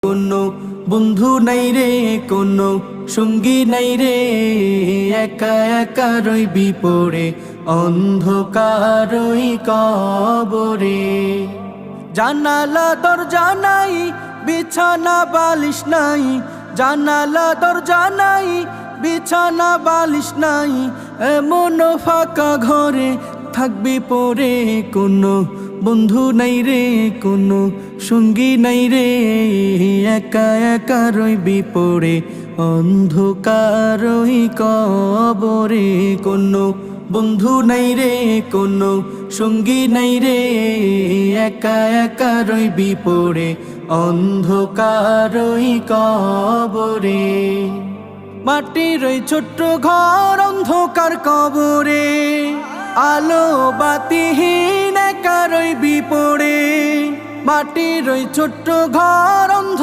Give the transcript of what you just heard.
কোনো বন্ধু নাই রে, কোনো সঙ্গী নাই রে, একা একা রইবি পড়ে অন্ধকারই কবরে। জানালা দরজা নাই, বিছানা বালিশ নাই, জানালা দরজা নাই, বিছানা বালিশ নাই, এমন ফাঁকা ঘরে থাকবি পড়ে। কোনো বন্ধু নাই রে, কোনো সঙ্গী নাই রে, একা একা রইবি পড়ে অন্ধকারই কবরে। কোনো বন্ধু নাই রে, কোনো সঙ্গী নাই রে, একা একা রইবি পড়ে অন্ধকারই কবরে। মাটির ওই ছোট্ট ঘর অন্ধকার কবরে, আলো বাতিহীন একা রইবি পড়ে। মাটির ওই ছোট্ট ঘর অন্ধ